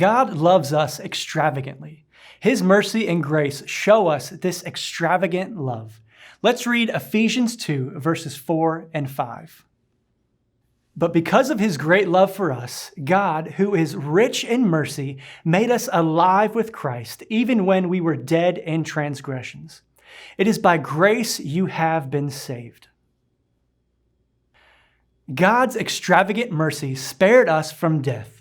God loves us extravagantly. His mercy and grace show us this extravagant love. Let's read Ephesians 2, verses 4 and 5. But because of his great love for us, God, who is rich in mercy, made us alive with Christ, even when we were dead in transgressions. It is by grace you have been saved. God's extravagant mercy spared us from death.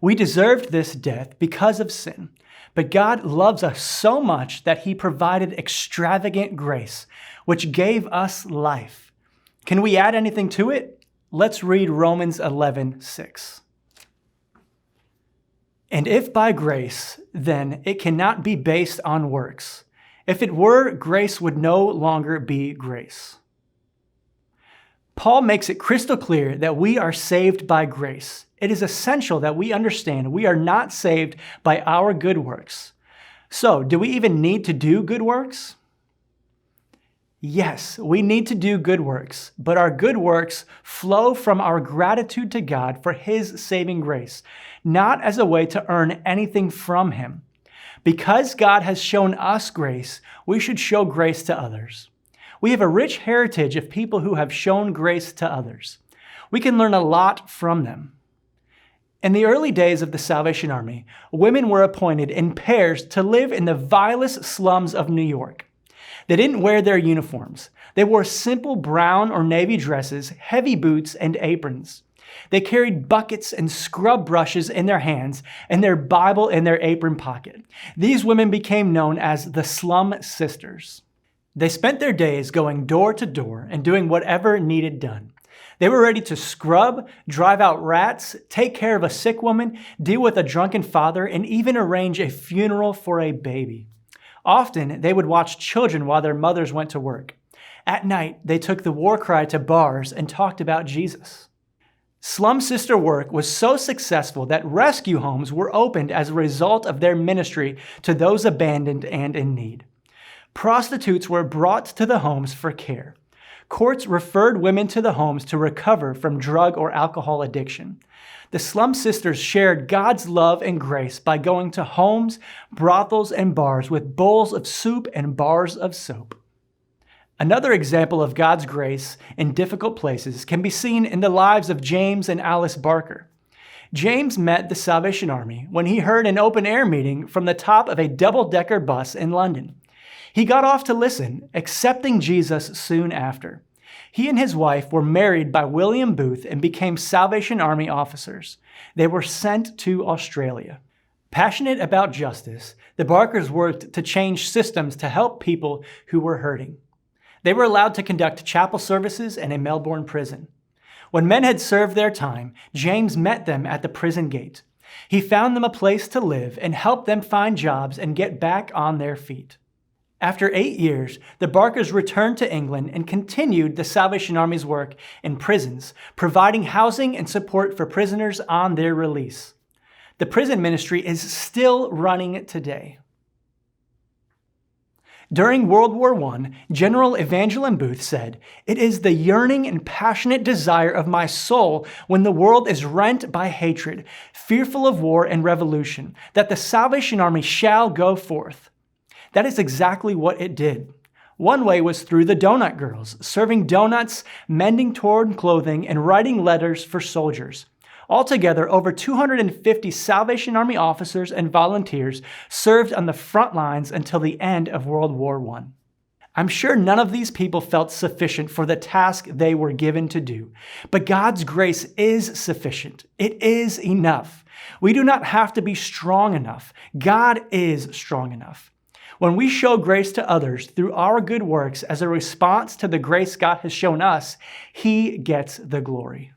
We deserved this death because of sin, but God loves us so much that he provided extravagant grace, which gave us life. Can we add anything to it? Let's read Romans 11:6. And if by grace, then it cannot be based on works. If it were, grace would no longer be grace. Paul makes it crystal clear that we are saved by grace. It is essential that we understand we are not saved by our good works. So, do we even need to do good works? Yes, we need to do good works, but our good works flow from our gratitude to God for his saving grace, not as a way to earn anything from him. Because God has shown us grace, we should show grace to others. We have a rich heritage of people who have shown grace to others. We can learn a lot from them. In the early days of the Salvation Army, women were appointed in pairs to live in the vilest slums of New York. They didn't wear their uniforms. They wore simple brown or navy dresses, heavy boots, and aprons. They carried buckets and scrub brushes in their hands and their Bible in their apron pocket. These women became known as the Slum Sisters. They spent their days going door to door and doing whatever needed done. They were ready to scrub, drive out rats, take care of a sick woman, deal with a drunken father, and even arrange a funeral for a baby. Often, they would watch children while their mothers went to work. At night, they took the war cry to bars and talked about Jesus. Slum Sister work was so successful that rescue homes were opened as a result of their ministry to those abandoned and in need. Prostitutes were brought to the homes for care. Courts referred women to the homes to recover from drug or alcohol addiction. The Slum Sisters shared God's love and grace by going to homes, brothels, and bars with bowls of soup and bars of soap. Another example of God's grace in difficult places can be seen in the lives of James and Alice Barker. James met the Salvation Army when he heard an open-air meeting from the top of a double-decker bus in London. He got off to listen, accepting Jesus soon after. He and his wife were married by William Booth and became Salvation Army officers. They were sent to Australia. Passionate about justice, the Barkers worked to change systems to help people who were hurting. They were allowed to conduct chapel services in a Melbourne prison. When men had served their time, James met them at the prison gate. He found them a place to live and helped them find jobs and get back on their feet. After 8 years, the Barkers returned to England and continued the Salvation Army's work in prisons, providing housing and support for prisoners on their release. The prison ministry is still running today. During World War I, General Evangeline Booth said, "It is the yearning and passionate desire of my soul when the world is rent by hatred, fearful of war and revolution, that the Salvation Army shall go forth." That is exactly what it did. One way was through the Donut Girls, serving donuts, mending torn clothing, and writing letters for soldiers. Altogether, over 250 Salvation Army officers and volunteers served on the front lines until the end of World War I. I'm sure none of these people felt sufficient for the task they were given to do, but God's grace is sufficient. It is enough. We do not have to be strong enough. God is strong enough. When we show grace to others through our good works as a response to the grace God has shown us, He gets the glory.